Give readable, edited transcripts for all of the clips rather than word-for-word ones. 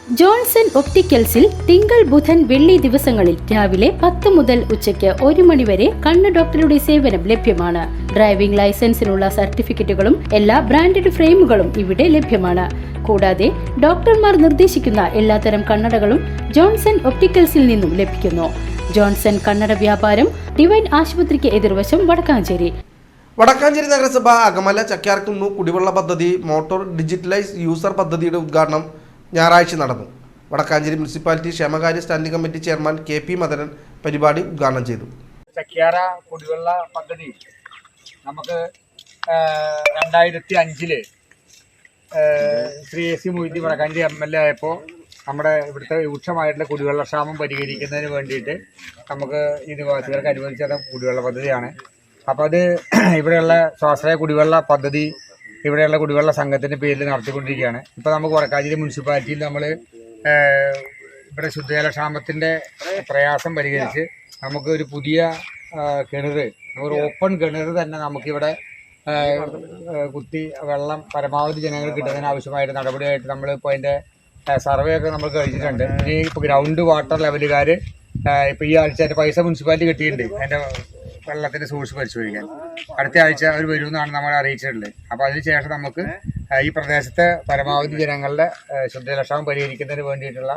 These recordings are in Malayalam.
ജോൺസൺ ഒപ്റ്റിക്കൽസിൽ തിങ്കൾ ബുധൻ വെള്ളി ദിവസങ്ങളിൽ രാവിലെ 10 മുതൽ ഉച്ചയ്ക്ക് 1 മണി വരെ കണ്ണ് ഡോക്ടറുടെ സേവനം ലഭ്യമാണ്. ഡ്രൈവിംഗ് ലൈസൻസിനുള്ള സർട്ടിഫിക്കറ്റുകളും എല്ലാ ബ്രാൻഡഡ് ഫ്രെയിമുകളും ഇവിടെ ലഭ്യമാണ്. കൂടാതെ ഡോക്ടർമാർ നിർദ്ദേശിക്കുന്ന എല്ലാത്തരം കണ്ണടകളും ജോൺസൺ ഒപ്റ്റിക്കൽസിൽ നിന്നും ലഭിക്കുന്നു. ജോൺസൺ കണ്ണട വ്യാപാരം ഡിവൈൻ ആശുപത്രിക്ക് എതിർവശം വടക്കാഞ്ചേരി. വടക്കാഞ്ചേരി നഗരസഭ അകമല ചക്യാർകുന്നു കുടിവെള്ള പദ്ധതി മോട്ടോർ ഡിജിറ്റലൈസ് യൂസർ പദ്ധതിയുടെ ഉദ്ഘാടനം ഞായറാഴ്ച നടന്നു. വടക്കാഞ്ചേരി മുനിസിപ്പാലിറ്റി ക്ഷേമകാര്യ standing committee chairman KP Madanan പരിപാടി ഉദ്ഘാടനം ചെയ്തു. ചക്യാറ കുടിവെള്ള പദ്ധതി നമുക്ക് 2005 ശ്രീ AC മൊയ്തീൻ വടക്കാഞ്ചേരി MLA ആയപ്പോൾ നമ്മുടെ ഇവിടുത്തെ രൂക്ഷമായിട്ടുള്ള കുടിവെള്ള ക്ഷാമം പരിഹരിക്കുന്നതിന് വേണ്ടിയിട്ട് നമുക്ക് ഈ നിവാസികൾക്ക് അനുവദിച്ച കുടിവെള്ള പദ്ധതിയാണ്. അപ്പോൾ അത് ഇവിടെയുള്ള സ്വാശ്രയ കുടിവെള്ള പദ്ധതി ഇവിടെയുള്ള കുടിവെള്ള സംഘത്തിൻ്റെ പേരിൽ നടത്തിക്കൊണ്ടിരിക്കുകയാണ്. ഇപ്പോൾ നമുക്ക് വടക്കാഞ്ചേരി മുനിസിപ്പാലിറ്റിയിൽ നമ്മൾ ഇവിടെ ശുദ്ധജല ക്ഷാമത്തിൻ്റെ പ്രയാസം പരിഹരിച്ച് നമുക്ക് ഒരു പുതിയ കിണർ, ഒരു ഓപ്പൺ കിണർ തന്നെ നമുക്കിവിടെ കുത്തി വെള്ളം പരമാവധി ജനങ്ങൾക്ക് കിട്ടുന്നതിന് ആവശ്യമായിട്ട് നടപടിയായിട്ട് നമ്മളിപ്പോൾ അതിൻ്റെ സർവേ ഒക്കെ നമ്മൾ കഴിച്ചിട്ടുണ്ട്. ഇനി ഇപ്പോൾ ഗ്രൗണ്ട് വാട്ടർ ലെവലുകാർ ഇപ്പോൾ ഈ ആഴ്ച അതിൻ്റെ പൈസ മുനിസിപ്പാലിറ്റി കിട്ടിയിട്ടുണ്ട് അതിൻ്റെ വെള്ളത്തിൻ്റെ സോഴ്സ് പരിശോധിക്കാൻ. അടുത്ത ആഴ്ച അവർ വരുമെന്നാണ് നമ്മൾ അറിയിച്ചിട്ടുള്ളത്. അപ്പോൾ അതിനുശേഷം നമുക്ക് ഈ പ്രദേശത്തെ പരമാവധി ജനങ്ങളുടെ ശുദ്ധജലക്ഷാമം പരിഹരിക്കുന്നതിന് വേണ്ടിയിട്ടുള്ള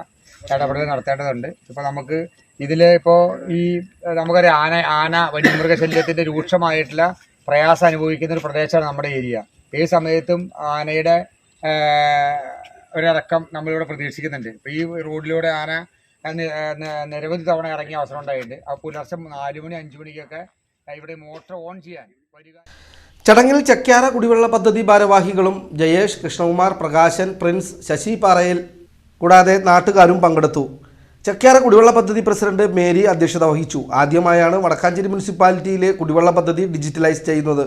ഇടപെടൽ നടത്തേണ്ടതുണ്ട്. ഇപ്പോൾ നമുക്ക് ഇതിൽ ഇപ്പോൾ ഈ നമുക്കൊരു ആന വന്യമൃഗശല്യത്തിൻ്റെ രൂക്ഷമായിട്ടുള്ള പ്രയാസം അനുഭവിക്കുന്ന ഒരു പ്രദേശമാണ് നമ്മുടെ ഏരിയ. ഏത് സമയത്തും ആനയുടെ ഒരിറക്കം നമ്മളിവിടെ പ്രതീക്ഷിക്കുന്നുണ്ട്. ഇപ്പോൾ ഈ റോഡിലൂടെ ആന നിരവധി തവണ ഇറങ്ങിയ അവസരം ഉണ്ടായിട്ടുണ്ട്. അപ്പോൾ പുലർച്ചെ 4 മണി 5 മണിക്കൊക്കെ ഇവിടെ മോട്ടോർ ഓൺ ചെയ്യാൻ വരിക. ചടങ്ങിൽ ചക്യാറ കുടിവെള്ള പദ്ധതി ഭാരവാഹികളും ജയേഷ്, കൃഷ്ണകുമാർ, പ്രകാശൻ, പ്രിൻസ്, ശശി പാറയിൽ കൂടാതെ നാട്ടുകാരും പങ്കെടുത്തു. ചക്യാറ കുടിവെള്ള പദ്ധതി പ്രസിഡന്റ് മേരി അധ്യക്ഷത വഹിച്ചു. ആദ്യമായാണ് വടക്കാഞ്ചേരി മുനിസിപ്പാലിറ്റിയിലെ കുടിവെള്ള പദ്ധതി ഡിജിറ്റലൈസ് ചെയ്യുന്നത്.